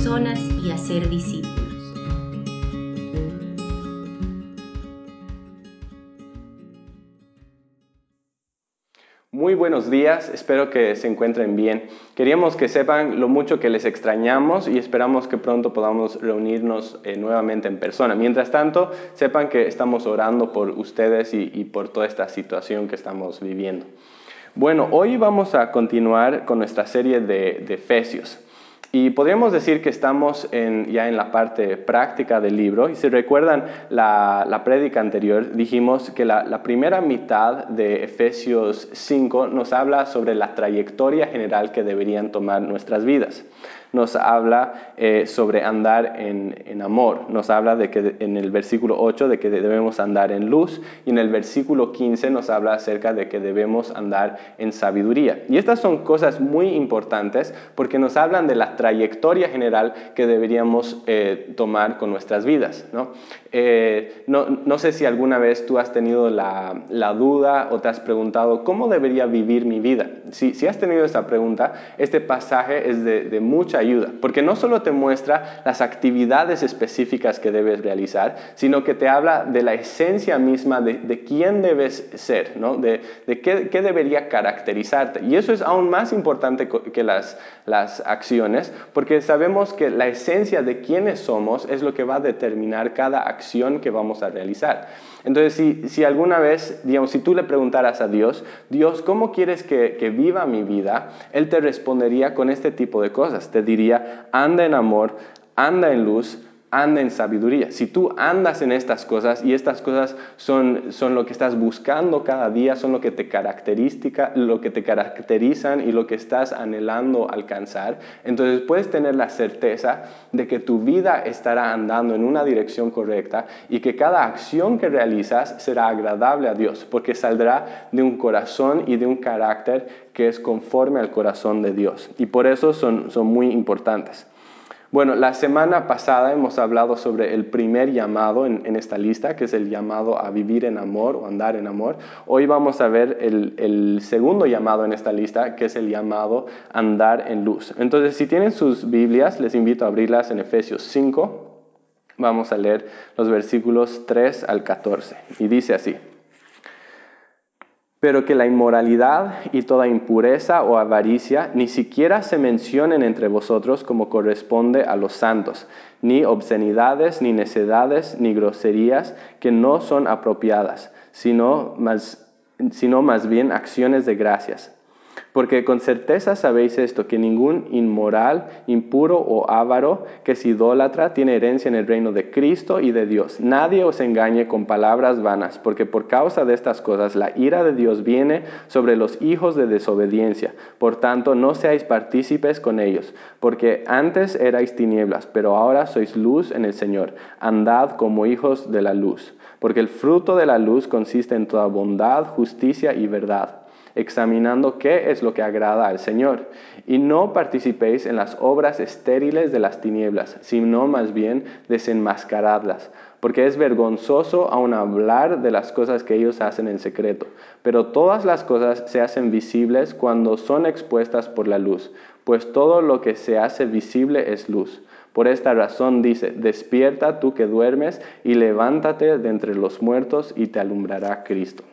personas y hacer discípulos. Muy buenos días, espero que se encuentren bien. Queríamos que sepan lo mucho que les extrañamos y esperamos que pronto podamos reunirnos nuevamente en persona. Mientras tanto, sepan que estamos orando por ustedes y por toda esta situación que estamos viviendo. Bueno, hoy vamos a continuar con nuestra serie de Efesios. Y podríamos decir que estamos ya en la parte práctica del libro. Y si recuerdan la prédica anterior, dijimos que la primera mitad de Efesios 5 nos habla sobre la trayectoria general que deberían tomar nuestras vidas. Nos habla sobre andar en amor. Nos habla de que en el versículo 8 de que debemos andar en luz, y en el versículo 15 nos habla acerca de que debemos andar en sabiduría. Y estas son cosas muy importantes porque nos hablan de la trayectoria general que deberíamos tomar con nuestras vidas, ¿no? No sé si alguna vez tú has tenido la duda o te has preguntado ¿cómo debería vivir mi vida? Si has tenido esa pregunta, este pasaje es de mucha ayuda, porque no solo te muestra las actividades específicas que debes realizar, sino que te habla de la esencia misma de quién debes ser, ¿no? de qué debería caracterizarte. Y eso es aún más importante que las acciones, porque sabemos que la esencia de quiénes somos es lo que va a determinar cada acción que vamos a realizar. Entonces, si alguna vez, digamos, si tú le preguntaras a Dios, ¿cómo quieres que viva mi vida? Él te respondería con este tipo de cosas. Te diría, anda en amor, anda en luz, anda en sabiduría. Si tú andas en estas cosas y estas cosas son lo que estás buscando cada día, son lo que te caracterizan y lo que estás anhelando alcanzar, entonces puedes tener la certeza de que tu vida estará andando en una dirección correcta y que cada acción que realizas será agradable a Dios, porque saldrá de un corazón y de un carácter que es conforme al corazón de Dios. Y por eso son muy importantes. Bueno, la semana pasada hemos hablado sobre el primer llamado en esta lista, que es el llamado a vivir en amor o andar en amor. Hoy vamos a ver el segundo llamado en esta lista, que es el llamado a andar en luz. Entonces, si tienen sus Biblias, les invito a abrirlas en Efesios 5. Vamos a leer los versículos 3 al 14. Y dice así: pero que la inmoralidad y toda impureza o avaricia ni siquiera se mencionen entre vosotros como corresponde a los santos, ni obscenidades, ni necedades, ni groserías que no son apropiadas, sino más bien acciones de gracias. Porque con certeza sabéis esto, que ningún inmoral, impuro o avaro que es idólatra tiene herencia en el reino de Cristo y de Dios. Nadie os engañe con palabras vanas, porque por causa de estas cosas la ira de Dios viene sobre los hijos de desobediencia. Por tanto, no seáis partícipes con ellos, porque antes erais tinieblas, pero ahora sois luz en el Señor. Andad como hijos de la luz, porque el fruto de la luz consiste en toda bondad, justicia y verdad, examinando qué es lo que agrada al Señor. Y no participéis en las obras estériles de las tinieblas, sino más bien desenmascaradlas, porque es vergonzoso aún hablar de las cosas que ellos hacen en secreto. Pero todas las cosas se hacen visibles cuando son expuestas por la luz, pues todo lo que se hace visible es luz. Por esta razón dice: despierta tú que duermes, y levántate de entre los muertos, y te alumbrará Cristo.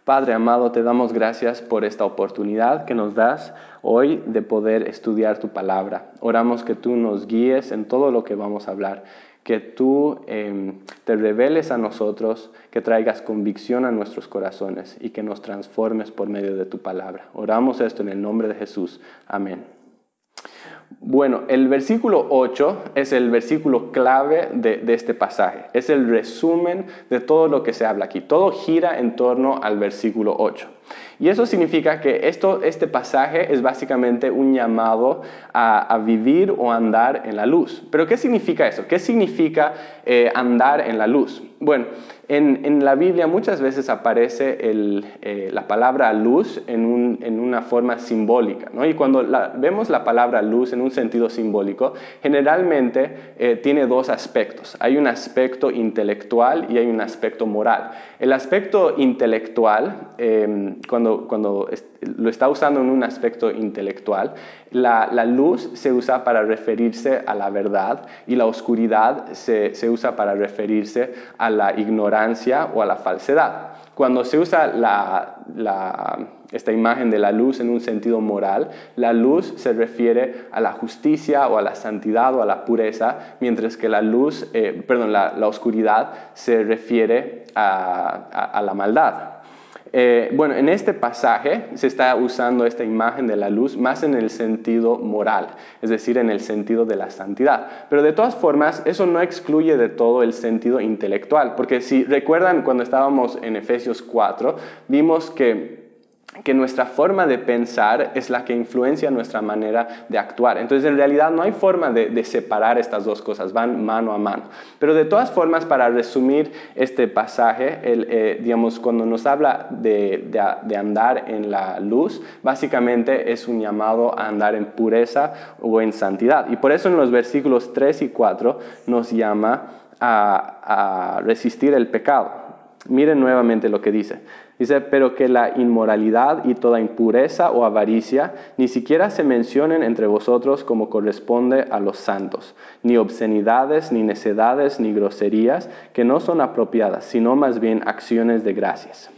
Padre amado, te damos gracias por esta oportunidad que nos das hoy de poder estudiar tu palabra. Oramos que tú nos guíes en todo lo que vamos a hablar, que tú te reveles a nosotros, que traigas convicción a nuestros corazones y que nos transformes por medio de tu palabra. Oramos esto en el nombre de Jesús. Amén. Bueno, el versículo 8 es el versículo clave de este pasaje. Es el resumen de todo lo que se habla aquí. Todo gira en torno al versículo 8. Y eso significa que este pasaje es básicamente un llamado a vivir o andar en la luz. ¿Pero qué significa eso? ¿Qué significa andar en la luz? Bueno, en la Biblia muchas veces aparece la palabra luz en una forma simbólica, ¿no? Y cuando vemos la palabra luz en un sentido simbólico, generalmente tiene dos aspectos. Hay un aspecto intelectual y hay un aspecto moral. El aspecto intelectual lo está usando en un aspecto intelectual, la luz se usa para referirse a la verdad y la oscuridad se usa para referirse a la ignorancia o a la falsedad. Cuando se usa esta imagen de la luz en un sentido moral, la luz se refiere a la justicia o a la santidad o a la pureza, mientras que la oscuridad se refiere a la maldad. En este pasaje se está usando esta imagen de la luz más en el sentido moral, es decir, en el sentido de la santidad. Pero de todas formas, eso no excluye de todo el sentido intelectual, porque si recuerdan cuando estábamos en Efesios 4, vimos que nuestra forma de pensar es la que influencia nuestra manera de actuar. Entonces, en realidad no hay forma de separar estas dos cosas, van mano a mano. Pero de todas formas, para resumir este pasaje, cuando nos habla de andar en la luz, básicamente es un llamado a andar en pureza o en santidad. Y por eso en los versículos 3 y 4 nos llama a resistir el pecado. Miren nuevamente lo que dice. Dice, pero que la inmoralidad y toda impureza o avaricia ni siquiera se mencionen entre vosotros como corresponde a los santos, ni obscenidades, ni necedades, ni groserías, que no son apropiadas, sino más bien acciones de gracias.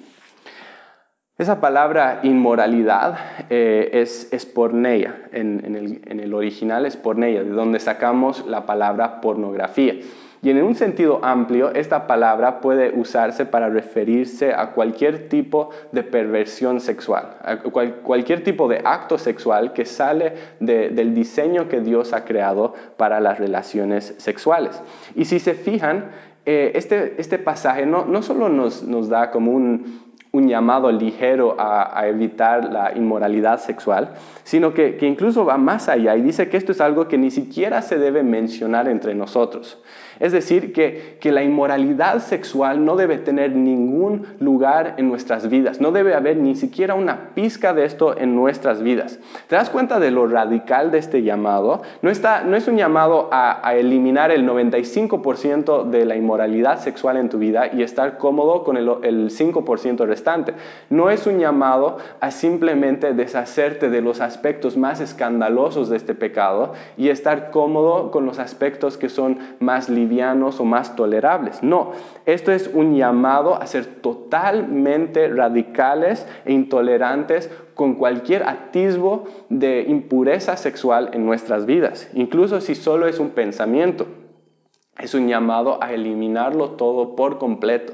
Esa palabra inmoralidad es porneia, en el original es porneia, de donde sacamos la palabra pornografía. Y en un sentido amplio, esta palabra puede usarse para referirse a cualquier tipo de perversión sexual, a cualquier tipo de acto sexual que sale del diseño que Dios ha creado para las relaciones sexuales. Y si se fijan, este pasaje no solo nos da como un llamado ligero a evitar la inmoralidad sexual, sino que incluso va más allá y dice que esto es algo que ni siquiera se debe mencionar entre nosotros. Es decir, que la inmoralidad sexual no debe tener ningún lugar en nuestras vidas. No debe haber ni siquiera una pizca de esto en nuestras vidas. ¿Te das cuenta de lo radical de este llamado? No es un llamado a eliminar el 95% de la inmoralidad sexual en tu vida y estar cómodo con el 5% restante. No es un llamado a simplemente deshacerte de los aspectos más escandalosos de este pecado y estar cómodo con los aspectos que son más livianos o más tolerables. No, esto es un llamado a ser totalmente radicales e intolerantes con cualquier atisbo de impureza sexual en nuestras vidas, incluso si solo es un pensamiento. Es un llamado a eliminarlo todo por completo.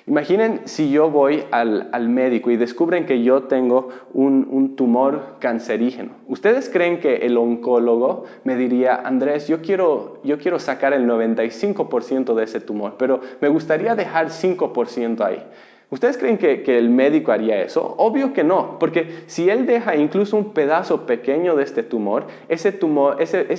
Imaginen si yo voy al médico y descubren que yo tengo un tumor cancerígeno. ¿Ustedes creen que el oncólogo me diría, Andrés, yo quiero sacar el 95% de ese tumor, pero me gustaría dejar 5% ahí? ¿Ustedes creen que el médico haría eso? Obvio que no, porque si él deja incluso un pedazo pequeño de este tumor, ese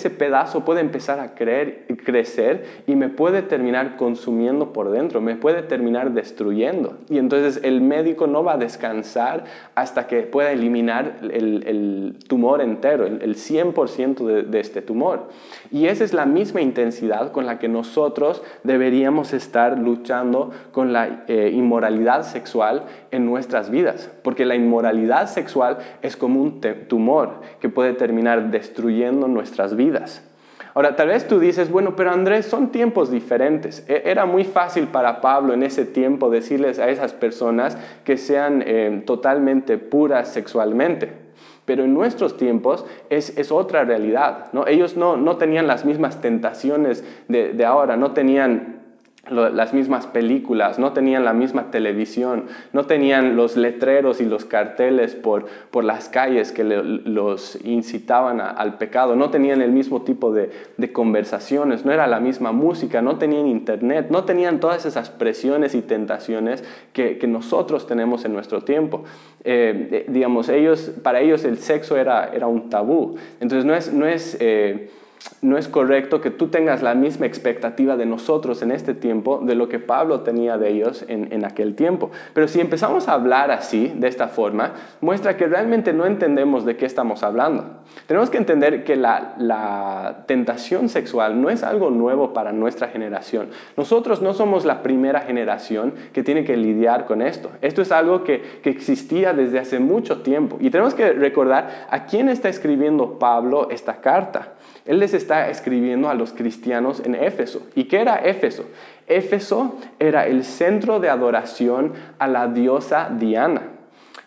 pedazo puede empezar a crecer y me puede terminar consumiendo por dentro, me puede terminar destruyendo. Y entonces el médico no va a descansar hasta que pueda eliminar el tumor entero, el 100% de este tumor. Y esa es la misma intensidad con la que nosotros deberíamos estar luchando con la inmoralidad sexual en nuestras vidas, porque la inmoralidad sexual es como un tumor que puede terminar destruyendo nuestras vidas. Ahora, tal vez tú dices, bueno, pero Andrés, son tiempos diferentes. Era muy fácil para Pablo en ese tiempo decirles a esas personas que sean totalmente puras sexualmente. Pero en nuestros tiempos es otra realidad, ¿no? Ellos no tenían las mismas tentaciones de ahora, no tenían las mismas películas, no tenían la misma televisión, no tenían los letreros y los carteles por las calles que los incitaban al pecado, no tenían el mismo tipo de conversaciones, no era la misma música, no tenían internet, no tenían todas esas presiones y tentaciones que nosotros tenemos en nuestro tiempo. Para ellos el sexo era un tabú. Entonces no es no es correcto que tú tengas la misma expectativa de nosotros en este tiempo de lo que Pablo tenía de ellos en aquel tiempo. Pero si empezamos a hablar así, de esta forma, muestra que realmente no entendemos de qué estamos hablando. Tenemos que entender que la tentación sexual no es algo nuevo para nuestra generación. Nosotros no somos la primera generación que tiene que lidiar con esto. Esto es algo que existía desde hace mucho tiempo. Y tenemos que recordar a quién está escribiendo Pablo esta carta. Él les está escribiendo a los cristianos en Éfeso. ¿Y qué era Éfeso? Éfeso era el centro de adoración a la diosa Diana.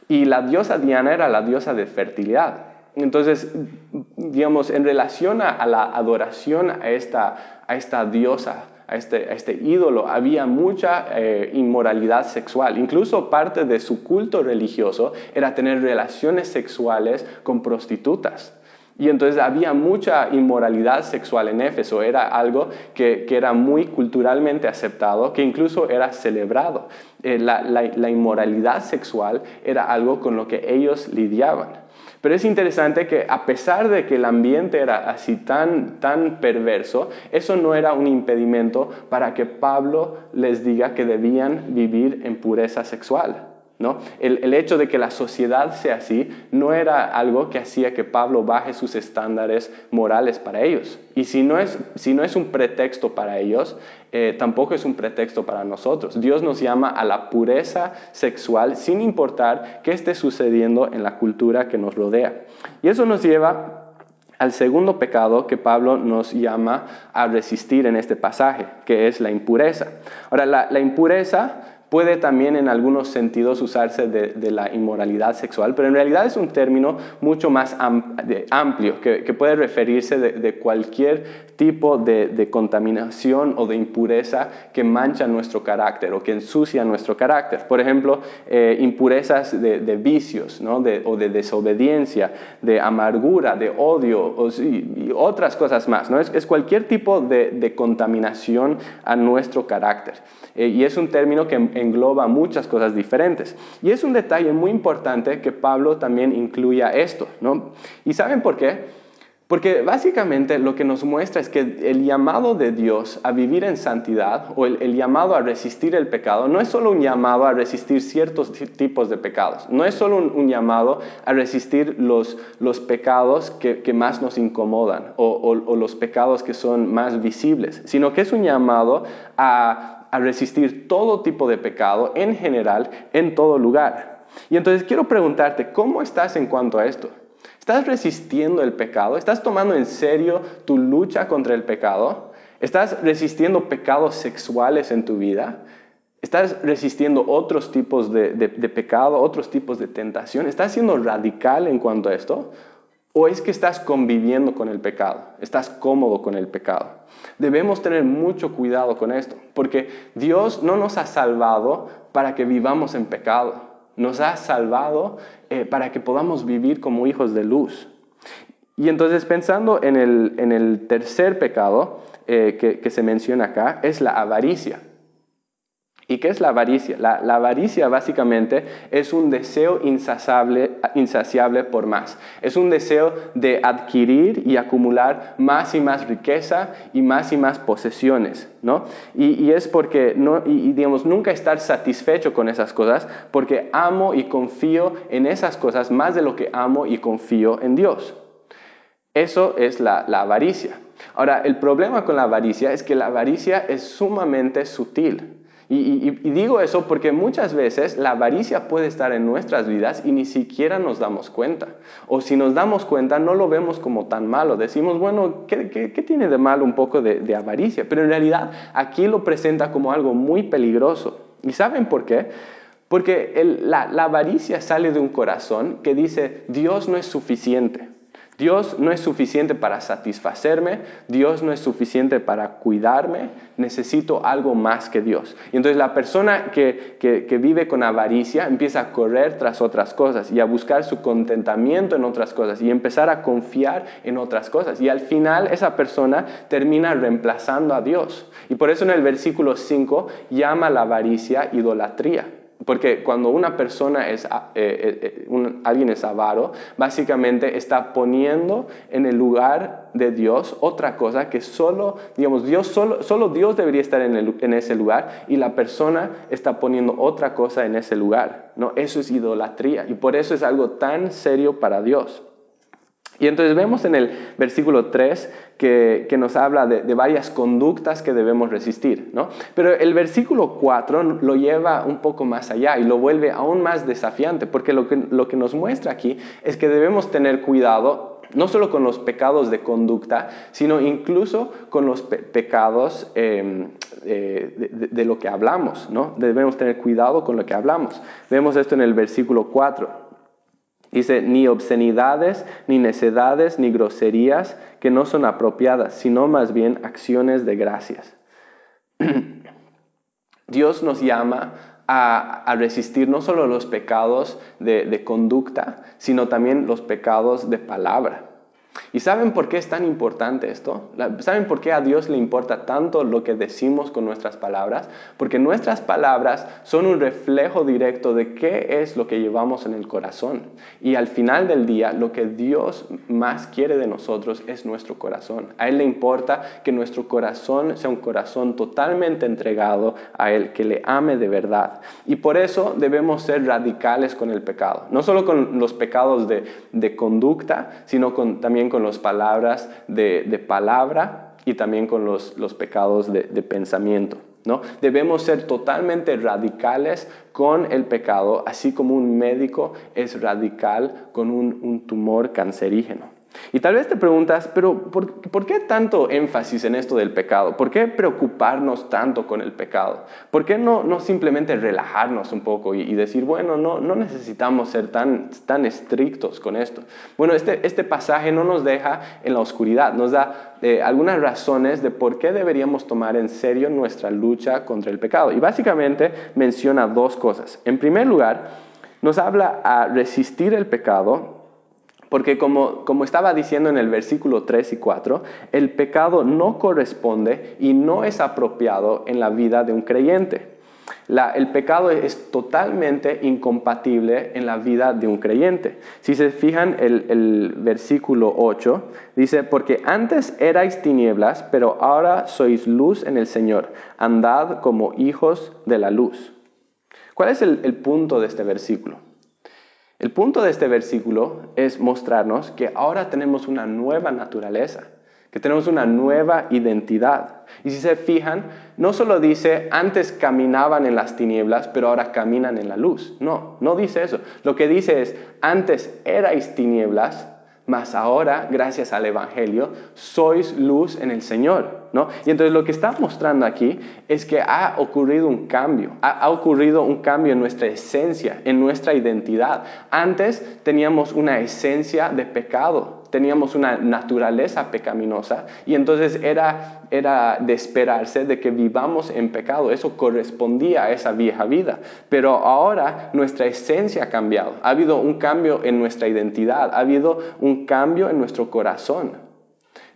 Y la diosa Diana era la diosa de fertilidad. Entonces, digamos, en relación a la adoración a esta diosa, a este ídolo, había mucha inmoralidad sexual. Incluso parte de su culto religioso era tener relaciones sexuales con prostitutas. Y entonces había mucha inmoralidad sexual en Éfeso. Era algo que era muy culturalmente aceptado, que incluso era celebrado. La inmoralidad sexual era algo con lo que ellos lidiaban. Pero es interesante que a pesar de que el ambiente era así tan perverso, eso no era un impedimento para que Pablo les diga que debían vivir en pureza sexual, ¿no? El hecho de que la sociedad sea así no era algo que hacía que Pablo baje sus estándares morales para ellos. Y si no es un pretexto para ellos, tampoco es un pretexto para nosotros. Dios nos llama a la pureza sexual sin importar qué esté sucediendo en la cultura que nos rodea. Y eso nos lleva al segundo pecado que Pablo nos llama a resistir en este pasaje, que es la impureza. Ahora, la impureza puede también en algunos sentidos usarse de la inmoralidad sexual, pero en realidad es un término mucho más amplio que puede referirse de cualquier tipo de contaminación o de impureza que mancha nuestro carácter o que ensucia nuestro carácter. Por ejemplo, impurezas de vicios, ¿no? o de desobediencia, de amargura, de odio y otras cosas más, ¿no? Es cualquier tipo de contaminación a nuestro carácter. Y es un término que engloba muchas cosas diferentes. Y es un detalle muy importante que Pablo también incluya esto, ¿no? ¿Y saben por qué? Porque básicamente lo que nos muestra es que el llamado de Dios a vivir en santidad o el llamado a resistir el pecado no es solo un llamado a resistir ciertos tipos de pecados. No es solo un llamado a resistir los pecados que más nos incomodan o los pecados que son más visibles, sino que es un llamado a resistir todo tipo de pecado en general, en todo lugar. Y entonces quiero preguntarte, ¿cómo estás en cuanto a esto? ¿Estás resistiendo el pecado? ¿Estás tomando en serio tu lucha contra el pecado? ¿Estás resistiendo pecados sexuales en tu vida? ¿Estás resistiendo otros tipos de pecado, otros tipos de tentación? ¿Estás siendo radical en cuanto a esto? ¿O es que estás conviviendo con el pecado? ¿Estás cómodo con el pecado? Debemos tener mucho cuidado con esto, porque Dios no nos ha salvado para que vivamos en pecado. Nos ha salvado para que podamos vivir como hijos de luz. Y entonces pensando en el tercer pecado que se menciona acá, es la avaricia. ¿Y qué es la avaricia? La avaricia básicamente es un deseo insaciable por más. Es un deseo de adquirir y acumular más y más riqueza y más posesiones, ¿no? Y es porque, digamos, nunca estar satisfecho con esas cosas porque amo y confío en esas cosas más de lo que amo y confío en Dios. Eso es la avaricia. Ahora, el problema con la avaricia es que la avaricia es sumamente sutil. Y digo eso porque muchas veces la avaricia puede estar en nuestras vidas y ni siquiera nos damos cuenta. O si nos damos cuenta, no lo vemos como tan malo. Decimos, bueno, ¿qué tiene de malo un poco de avaricia? Pero en realidad aquí lo presenta como algo muy peligroso. ¿Y saben por qué? Porque la avaricia sale de un corazón que dice, Dios no es suficiente. Dios no es suficiente para satisfacerme, Dios no es suficiente para cuidarme, necesito algo más que Dios. Y entonces la persona que vive con avaricia empieza a correr tras otras cosas y a buscar su contentamiento en otras cosas y empezar a confiar en otras cosas. Y al final esa persona termina reemplazando a Dios. Y por eso en el versículo 5 llama la avaricia idolatría. Porque cuando una persona alguien es avaro, básicamente está poniendo en el lugar de Dios otra cosa que solo Dios debería estar en ese lugar, y la persona está poniendo otra cosa en ese lugar, ¿no? Eso es idolatría, y por eso es algo tan serio para Dios. Y entonces vemos en el versículo 3 que nos habla de varias conductas que debemos resistir, ¿no? Pero el versículo 4 lo lleva un poco más allá y lo vuelve aún más desafiante, porque lo que nos muestra aquí es que debemos tener cuidado no solo con los pecados de conducta, sino incluso con los pecados de lo que hablamos, ¿no? Debemos tener cuidado con lo que hablamos. Vemos esto en el versículo 4. Dice, ni obscenidades, ni necedades, ni groserías que no son apropiadas, sino más bien acciones de gracias. Dios nos llama a resistir no solo los pecados de conducta, sino también los pecados de palabra. ¿Y saben por qué es tan importante esto? ¿Saben por qué a Dios le importa tanto lo que decimos con nuestras palabras? Porque nuestras palabras son un reflejo directo de qué es lo que llevamos en el corazón. Y al final del día, lo que Dios más quiere de nosotros es nuestro corazón. A Él le importa que nuestro corazón sea un corazón totalmente entregado a Él, que le ame de verdad. Y por eso debemos ser radicales con el pecado. No solo con los pecados de conducta, sino también con las palabras de palabra y también con los pecados de pensamiento, ¿no? Debemos ser totalmente radicales con el pecado, así como un médico es radical con un tumor cancerígeno. Y tal vez te preguntas, pero ¿por qué tanto énfasis en esto del pecado? ¿Por qué preocuparnos tanto con el pecado? ¿Por qué no simplemente relajarnos un poco y decir, bueno, no necesitamos ser tan estrictos con esto? Bueno, este pasaje no nos deja en la oscuridad, nos da algunas razones de por qué deberíamos tomar en serio nuestra lucha contra el pecado. Y básicamente menciona dos cosas. En primer lugar, nos habla a resistir el pecado, porque como estaba diciendo en el versículo 3 y 4, el pecado no corresponde y no es apropiado en la vida de un creyente. El pecado es totalmente incompatible en la vida de un creyente. Si se fijan, el versículo 8 dice, porque antes erais tinieblas, pero ahora sois luz en el Señor. Andad como hijos de la luz. ¿Cuál es el punto de este versículo? El punto de este versículo es mostrarnos que ahora tenemos una nueva naturaleza, que tenemos una nueva identidad. Y si se fijan, no solo dice, antes caminaban en las tinieblas, pero ahora caminan en la luz. No dice eso. Lo que dice es, antes erais tinieblas, mas ahora, gracias al Evangelio, sois luz en el Señor, ¿no? Y entonces lo que está mostrando aquí es que ha ocurrido un cambio. Ha ocurrido un cambio en nuestra esencia, en nuestra identidad. Antes teníamos una esencia de pecado, teníamos una naturaleza pecaminosa, y entonces era de esperarse de que vivamos en pecado. Eso correspondía a esa vieja vida. Pero ahora nuestra esencia ha cambiado. Ha habido un cambio en nuestra identidad. Ha habido un cambio en nuestro corazón,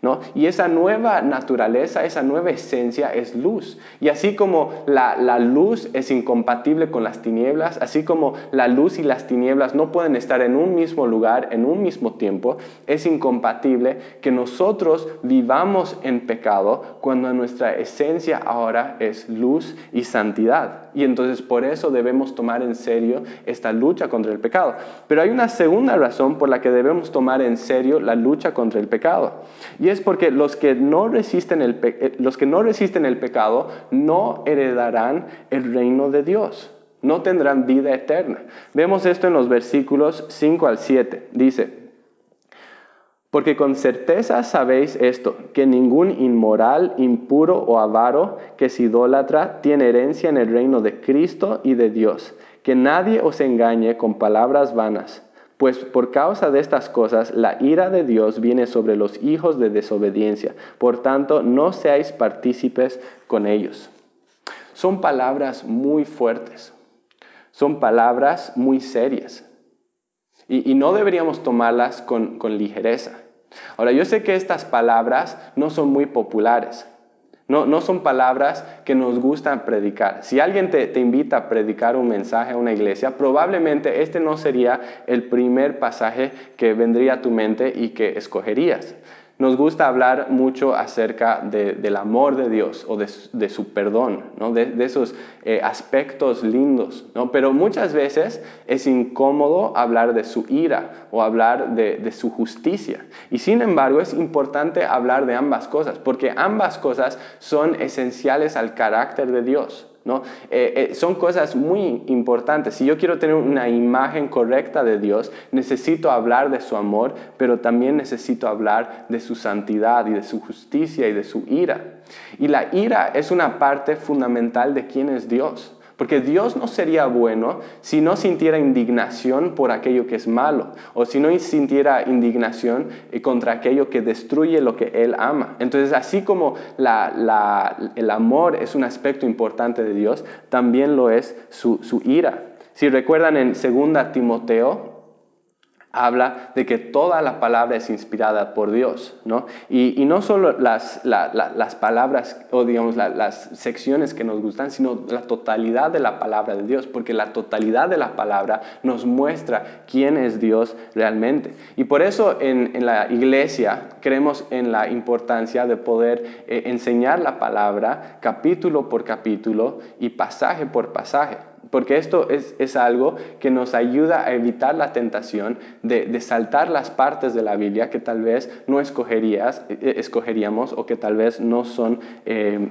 ¿no? Y esa nueva naturaleza, esa nueva esencia es luz. Y así como la luz es incompatible con las tinieblas, así como la luz y las tinieblas no pueden estar en un mismo lugar, en un mismo tiempo, es incompatible que nosotros vivamos en pecado cuando nuestra esencia ahora es luz y santidad. Y entonces por eso debemos tomar en serio esta lucha contra el pecado. Pero hay una segunda razón por la que debemos tomar en serio la lucha contra el pecado. Y es porque los que no resisten el pecado no heredarán el reino de Dios. No tendrán vida eterna. Vemos esto en los versículos 5 al 7. Dice, porque con certeza sabéis esto, que ningún inmoral, impuro o avaro que es idólatra tiene herencia en el reino de Cristo y de Dios. Que nadie os engañe con palabras vanas, pues por causa de estas cosas la ira de Dios viene sobre los hijos de desobediencia. Por tanto, no seáis partícipes con ellos. Son palabras muy fuertes, son palabras muy serias. Y no deberíamos tomarlas con ligereza. Ahora, yo sé que estas palabras no son muy populares. No son palabras que nos gustan predicar. Si alguien te invita a predicar un mensaje a una iglesia, probablemente este no sería el primer pasaje que vendría a tu mente y que escogerías. Nos gusta hablar mucho acerca del amor de Dios o de su perdón, ¿no? de esos aspectos lindos, ¿no? Pero muchas veces es incómodo hablar de su ira o hablar de su justicia. Y sin embargo es importante hablar de ambas cosas, porque ambas cosas son esenciales al carácter de Dios, ¿no? Son cosas muy importantes. Si yo quiero tener una imagen correcta de Dios, necesito hablar de su amor, pero también necesito hablar de su santidad y de su justicia y de su ira. Y la ira es una parte fundamental de quién es Dios. Porque Dios no sería bueno si no sintiera indignación por aquello que es malo, o si no sintiera indignación contra aquello que destruye lo que Él ama. Entonces, así como el amor es un aspecto importante de Dios, también lo es su ira. Si recuerdan en 2 Timoteo, habla de que toda la palabra es inspirada por Dios, ¿no? Y no solo las palabras o digamos las secciones que nos gustan, sino la totalidad de la palabra de Dios, porque la totalidad de la palabra nos muestra quién es Dios realmente. Y por eso en la iglesia creemos en la importancia de poder enseñar la palabra capítulo por capítulo y pasaje por pasaje. Porque esto es algo que nos ayuda a evitar la tentación de saltar las partes de la Biblia que tal vez no escogeríamos o que tal vez no son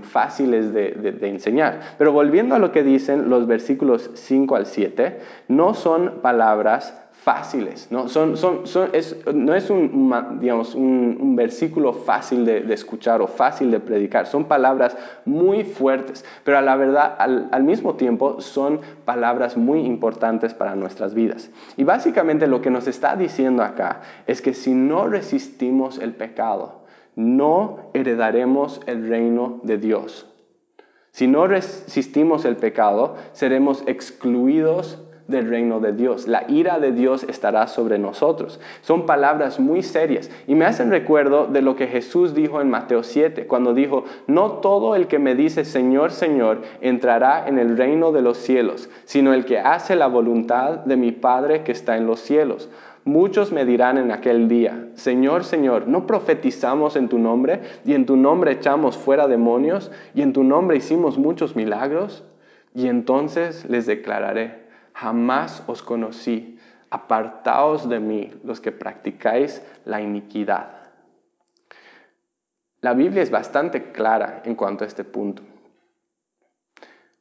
fáciles de enseñar. Pero volviendo a lo que dicen los versículos 5 al 7, no son palabras fáciles, ¿no? No es un versículo fácil de escuchar o fácil de predicar. Son palabras muy fuertes, pero a la verdad, al mismo tiempo, son palabras muy importantes para nuestras vidas. Y básicamente lo que nos está diciendo acá es que si no resistimos el pecado, no heredaremos el reino de Dios. Si no resistimos el pecado, seremos excluidos del reino de Dios. La ira de Dios estará sobre nosotros. Son palabras muy serias y me hacen recuerdo de lo que Jesús dijo en Mateo 7, cuando dijo: no todo el que me dice Señor, Señor, entrará en el reino de los cielos, sino el que hace la voluntad de mi Padre que está en los cielos. Muchos me dirán en aquel día: Señor, Señor, ¿no profetizamos en tu nombre? Y en tu nombre echamos fuera demonios, y en tu nombre hicimos muchos milagros. Y entonces les declararé: jamás os conocí, apartaos de mí los que practicáis la iniquidad. La Biblia es bastante clara en cuanto a este punto.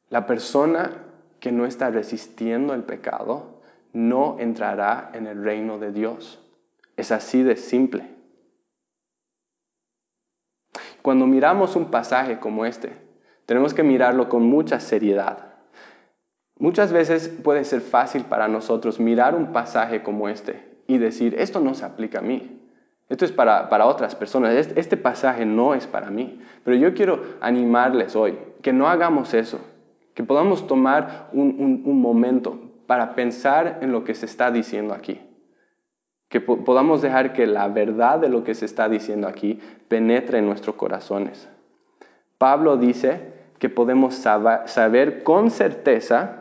La persona que no está resistiendo el pecado no entrará en el reino de Dios. Es así de simple. Cuando miramos un pasaje como este, tenemos que mirarlo con mucha seriedad. Muchas veces puede ser fácil para nosotros mirar un pasaje como este y decir: esto no se aplica a mí, esto es para otras personas, este pasaje no es para mí. Pero yo quiero animarles hoy que no hagamos eso, que podamos tomar un momento para pensar en lo que se está diciendo aquí, que podamos dejar que la verdad de lo que se está diciendo aquí penetre en nuestros corazones. Pablo dice que podemos saber con certeza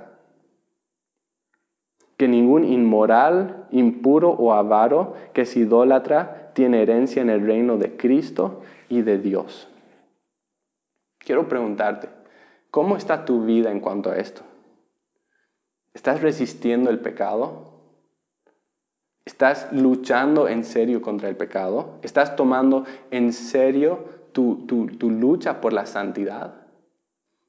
que ningún inmoral, impuro o avaro que es idólatra tiene herencia en el reino de Cristo y de Dios. Quiero preguntarte, ¿cómo está tu vida en cuanto a esto? ¿Estás resistiendo el pecado? ¿Estás luchando en serio contra el pecado? ¿Estás tomando en serio tu lucha por la santidad?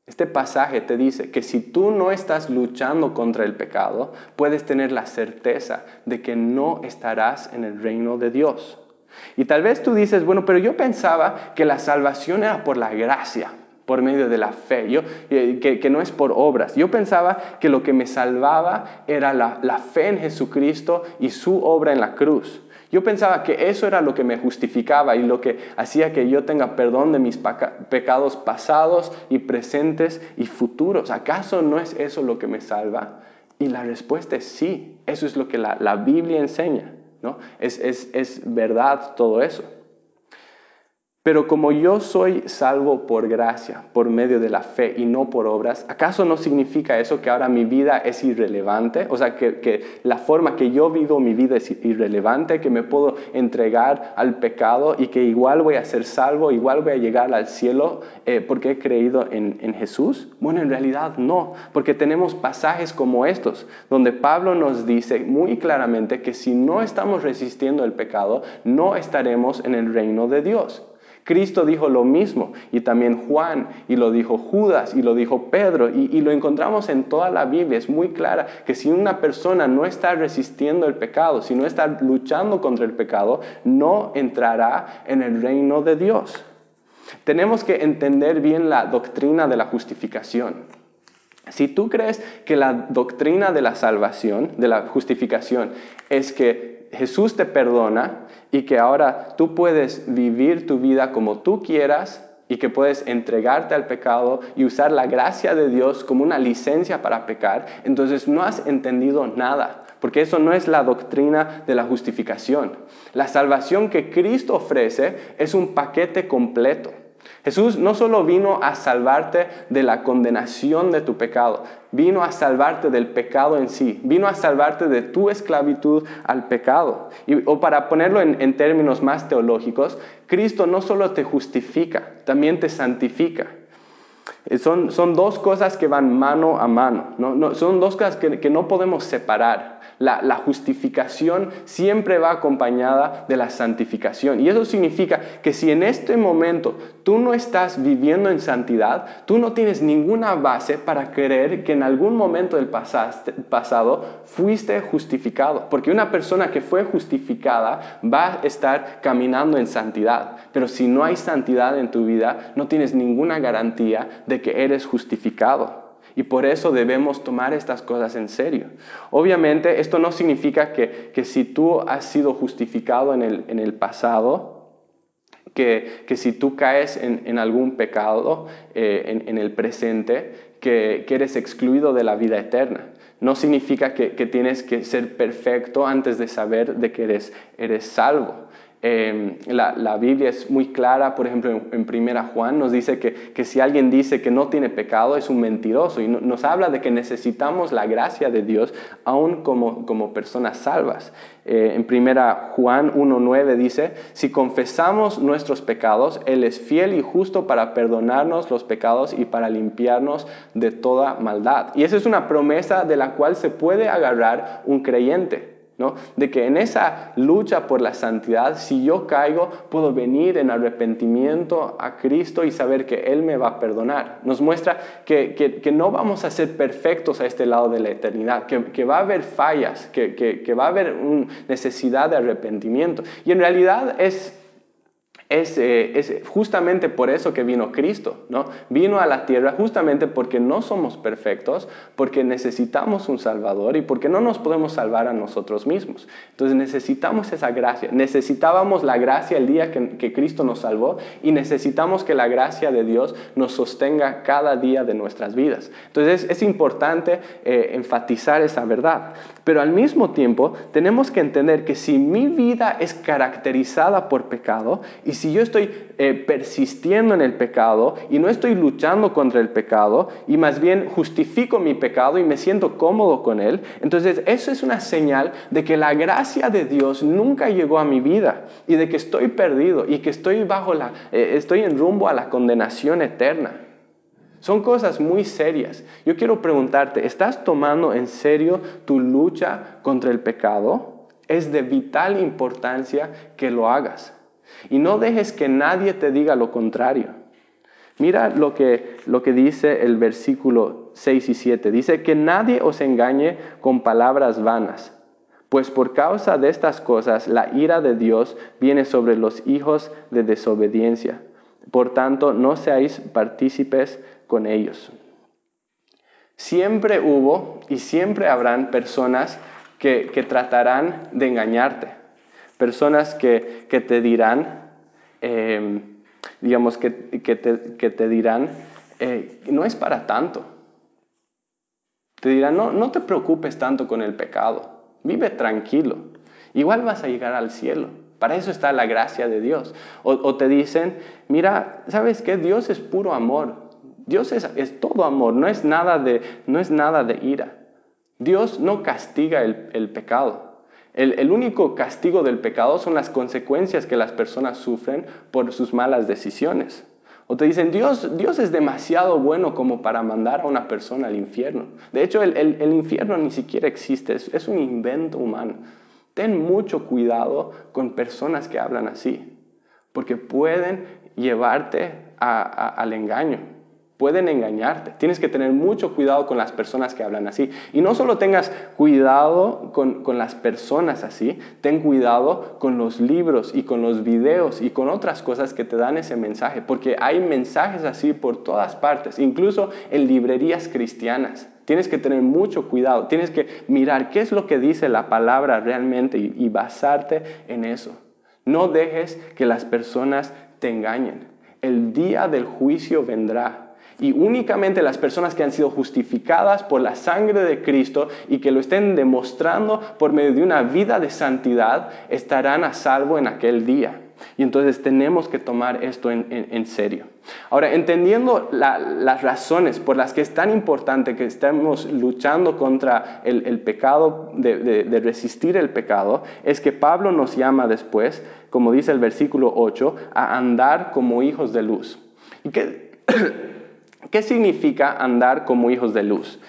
Este pasaje te dice que si tú no estás luchando contra el pecado, puedes tener la certeza de que no estarás en el reino de Dios. Y tal vez tú dices: bueno, pero yo pensaba que la salvación era por la gracia, por medio de la fe, que no es por obras. Yo pensaba que lo que me salvaba era la fe en Jesucristo y su obra en la cruz. Yo pensaba que eso era lo que me justificaba y lo que hacía que yo tenga perdón de mis pecados pasados y presentes y futuros. ¿Acaso no es eso lo que me salva? Y la respuesta es sí. Eso es lo que la Biblia enseña, ¿no? Es verdad todo eso. Pero como yo soy salvo por gracia, por medio de la fe y no por obras, ¿acaso no significa eso que ahora mi vida es irrelevante? O sea, que la forma que yo vivo mi vida es irrelevante, que me puedo entregar al pecado y que igual voy a ser salvo, igual voy a llegar al cielo porque he creído en Jesús. Bueno, en realidad no, porque tenemos pasajes como estos, donde Pablo nos dice muy claramente que si no estamos resistiendo el pecado, no estaremos en el reino de Dios. Cristo dijo lo mismo, y también Juan, y lo dijo Judas, y lo dijo Pedro, y lo encontramos en toda la Biblia. Es muy clara que si una persona no está resistiendo el pecado, si no está luchando contra el pecado, no entrará en el reino de Dios. Tenemos que entender bien la doctrina de la justificación. Si tú crees que la doctrina de la salvación, de la justificación, es que Jesús te perdona y que ahora tú puedes vivir tu vida como tú quieras y que puedes entregarte al pecado y usar la gracia de Dios como una licencia para pecar, entonces no has entendido nada, porque eso no es la doctrina de la justificación. La salvación que Cristo ofrece es un paquete completo. Jesús no solo vino a salvarte de la condenación de tu pecado, vino a salvarte del pecado en sí, vino a salvarte de tu esclavitud al pecado. O para ponerlo en términos más teológicos, Cristo no solo te justifica, también te santifica. Son dos cosas que van mano a mano, ¿no? Son dos cosas que no podemos separar. La justificación siempre va acompañada de la santificación. Y eso significa que si en este momento tú no estás viviendo en santidad, tú no tienes ninguna base para creer que en algún momento del pasado fuiste justificado. Porque una persona que fue justificada va a estar caminando en santidad. Pero si no hay santidad en tu vida, no tienes ninguna garantía de que eres justificado. Y por eso debemos tomar estas cosas en serio. Obviamente, esto no significa que si tú has sido justificado en el pasado, que si tú caes en algún pecado en el presente, que eres excluido de la vida eterna. No significa que tienes que ser perfecto antes de saber de que eres salvo. La Biblia es muy clara, por ejemplo, en 1 Juan nos dice que si alguien dice que no tiene pecado es un mentiroso y nos habla de que necesitamos la gracia de Dios aún como personas salvas. En 1 Juan 1:9 dice, si confesamos nuestros pecados, Él es fiel y justo para perdonarnos los pecados y para limpiarnos de toda maldad. Y esa es una promesa de la cual se puede agarrar un creyente, ¿no? De que en esa lucha por la santidad, si yo caigo, puedo venir en arrepentimiento a Cristo y saber que Él me va a perdonar. Nos muestra que no vamos a ser perfectos a este lado de la eternidad, que va a haber fallas, que va a haber necesidad de arrepentimiento. Y en realidad es justamente por eso que vino Cristo, ¿no? Vino a la tierra justamente porque no somos perfectos, porque necesitamos un Salvador y porque no nos podemos salvar a nosotros mismos. Entonces necesitamos esa gracia. Necesitábamos la gracia el día que Cristo nos salvó y necesitamos que la gracia de Dios nos sostenga cada día de nuestras vidas. Entonces es importante enfatizar esa verdad. Pero al mismo tiempo tenemos que entender que si mi vida es caracterizada por pecado y si yo estoy persistiendo en el pecado y no estoy luchando contra el pecado y más bien justifico mi pecado y me siento cómodo con él, entonces eso es una señal de que la gracia de Dios nunca llegó a mi vida y de que estoy perdido y que estoy en rumbo a la condenación eterna. Son cosas muy serias. Yo quiero preguntarte, ¿estás tomando en serio tu lucha contra el pecado? Es de vital importancia que lo hagas. Y no dejes que nadie te diga lo contrario. Mira lo que dice el versículo 6 y 7. Dice que nadie os engañe con palabras vanas, pues por causa de estas cosas la ira de Dios viene sobre los hijos de desobediencia. Por tanto, no seáis partícipes con ellos. Siempre hubo y siempre habrán personas que tratarán de engañarte. Personas que te dirán, que te dirán, no es para tanto. Te dirán, no te preocupes tanto con el pecado. Vive tranquilo. Igual vas a llegar al cielo. Para eso está la gracia de Dios. O te dicen, mira, ¿sabes qué? Dios es puro amor. Dios es todo amor, no es nada de ira. Dios no castiga el pecado. El único castigo del pecado son las consecuencias que las personas sufren por sus malas decisiones. O te dicen, Dios es demasiado bueno como para mandar a una persona al infierno. De hecho, el infierno ni siquiera existe, es un invento humano. Ten mucho cuidado con personas que hablan así, porque pueden llevarte al engaño. Pueden engañarte. Tienes que tener mucho cuidado con las personas que hablan así. Y no solo tengas cuidado con las personas así, ten cuidado con los libros y con los videos y con otras cosas que te dan ese mensaje. Porque hay mensajes así por todas partes, incluso en librerías cristianas. Tienes que tener mucho cuidado. Tienes que mirar qué es lo que dice la palabra realmente y basarte en eso. No dejes que las personas te engañen. El día del juicio vendrá. Y únicamente las personas que han sido justificadas por la sangre de Cristo y que lo estén demostrando por medio de una vida de santidad estarán a salvo en aquel día. Y entonces tenemos que tomar esto en serio. Ahora, entendiendo las razones por las que es tan importante que estemos luchando contra el pecado, de resistir el pecado, es que Pablo nos llama después, como dice el versículo 8, a andar como hijos de luz. ¿Y qué significa andar como hijos de luz?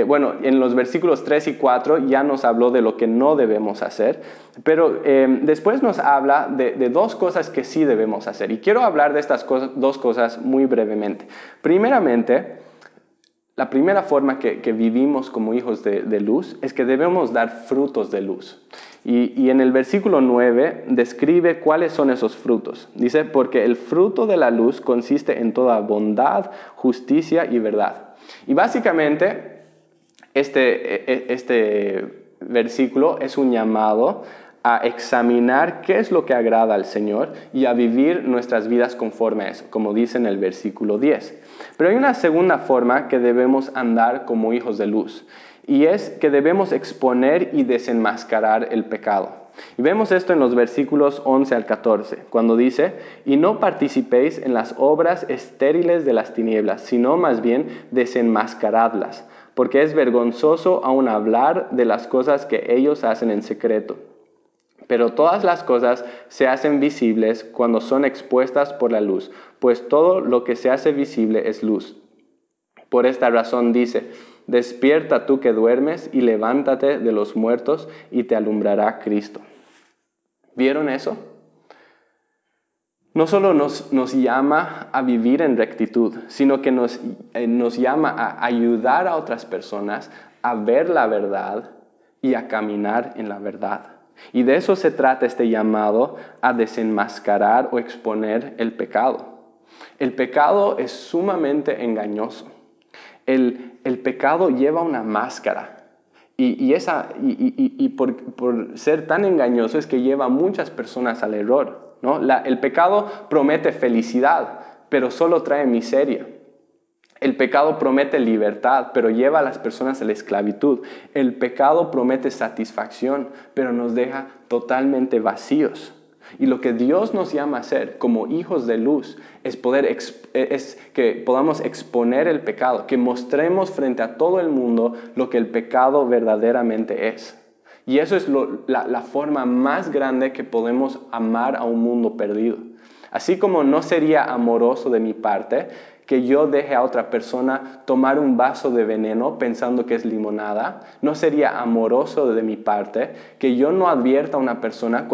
Bueno, en los versículos 3 y 4 ya nos habló de lo que no debemos hacer, pero después nos habla de dos cosas que sí debemos hacer. Y quiero hablar de estas dos cosas muy brevemente. Primeramente, la primera forma que vivimos como hijos de luz es que debemos dar frutos de luz. Y en el versículo 9 describe cuáles son esos frutos. Dice, porque el fruto de la luz consiste en toda bondad, justicia y verdad. Y básicamente este versículo es un llamado a examinar qué es lo que agrada al Señor y a vivir nuestras vidas conforme a eso, como dice en el versículo 10. Pero hay una segunda forma que debemos andar como hijos de luz, y es que debemos exponer y desenmascarar el pecado. Y vemos esto en los versículos 11 al 14, cuando dice, y no participéis en las obras estériles de las tinieblas, sino más bien desenmascaradlas, porque es vergonzoso aún hablar de las cosas que ellos hacen en secreto. Pero todas las cosas se hacen visibles cuando son expuestas por la luz, pues todo lo que se hace visible es luz. Por esta razón dice, despierta tú que duermes y levántate de los muertos y te alumbrará Cristo. ¿Vieron eso? No solo nos llama a vivir en rectitud, sino que nos llama a ayudar a otras personas a ver la verdad y a caminar en la verdad. Y de eso se trata este llamado a desenmascarar o exponer el pecado. El pecado es sumamente engañoso. El pecado lleva una máscara. Y por ser tan engañoso es que lleva a muchas personas al error, ¿no? El pecado promete felicidad, pero solo trae miseria. El pecado promete libertad, pero lleva a las personas a la esclavitud. El pecado promete satisfacción, pero nos deja totalmente vacíos. Y lo que Dios nos llama a hacer como hijos de luz es que podamos exponer el pecado, que mostremos frente a todo el mundo lo que el pecado verdaderamente es. Y eso es la forma más grande que podemos amar a un mundo perdido. Así como no sería amoroso de mi parte que yo deje a otra persona tomar un vaso de veneno pensando que es limonada, no sería amoroso de mi parte que yo no advierta a una persona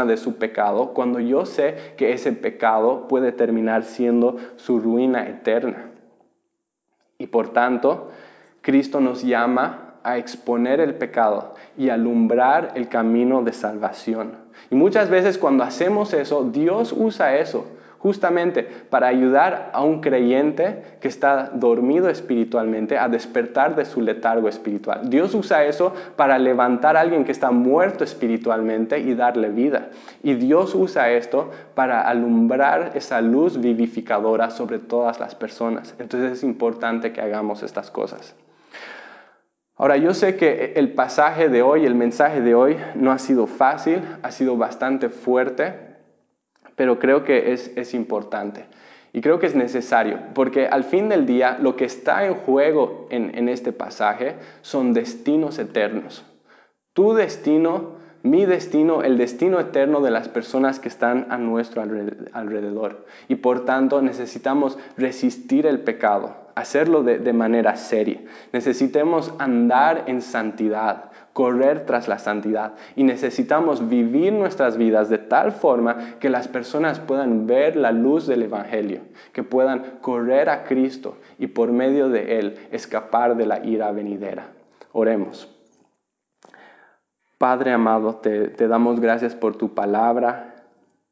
de su pecado cuando yo sé que ese pecado puede terminar siendo su ruina eterna. Y por tanto, Cristo nos llama a exponer el pecado y alumbrar el camino de salvación. Y muchas veces cuando hacemos eso, Dios usa eso justamente para ayudar a un creyente que está dormido espiritualmente a despertar de su letargo espiritual. Dios usa eso para levantar a alguien que está muerto espiritualmente y darle vida. Y Dios usa esto para alumbrar esa luz vivificadora sobre todas las personas. Entonces es importante que hagamos estas cosas. Ahora, yo sé que el pasaje de hoy, el mensaje de hoy, no ha sido fácil, ha sido bastante fuerte, pero creo que es importante. Y creo que es necesario, porque al fin del día lo que está en juego en este pasaje son destinos eternos. Tu destino, mi destino, el destino eterno de las personas que están a nuestro alrededor. Y por tanto necesitamos resistir el pecado, hacerlo de manera seria. Necesitamos andar en santidad, correr tras la santidad. Y necesitamos vivir nuestras vidas de tal forma que las personas puedan ver la luz del Evangelio, que puedan correr a Cristo y por medio de Él escapar de la ira venidera. Oremos. Padre amado, te damos gracias por tu palabra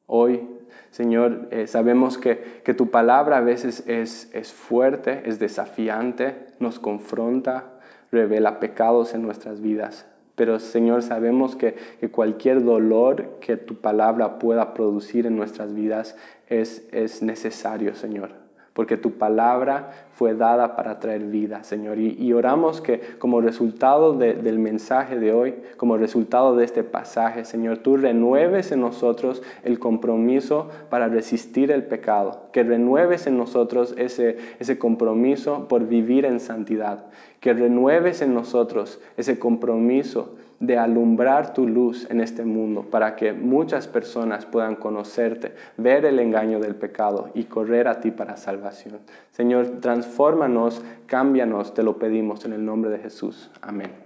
hoy. Señor, sabemos que tu palabra a veces es fuerte, es desafiante, nos confronta, revela pecados en nuestras vidas. Pero Señor, sabemos que cualquier dolor que tu palabra pueda producir en nuestras vidas es necesario, Señor. Porque tu palabra fue dada para traer vida, Señor. Y oramos que como resultado del mensaje de hoy, como resultado de este pasaje, Señor, tú renueves en nosotros el compromiso para resistir el pecado. Que renueves en nosotros ese compromiso por vivir en santidad. Que renueves en nosotros ese compromiso de alumbrar tu luz en este mundo para que muchas personas puedan conocerte, ver el engaño del pecado y correr a ti para salvación. Señor, transfórmanos, cámbianos, te lo pedimos en el nombre de Jesús. Amén.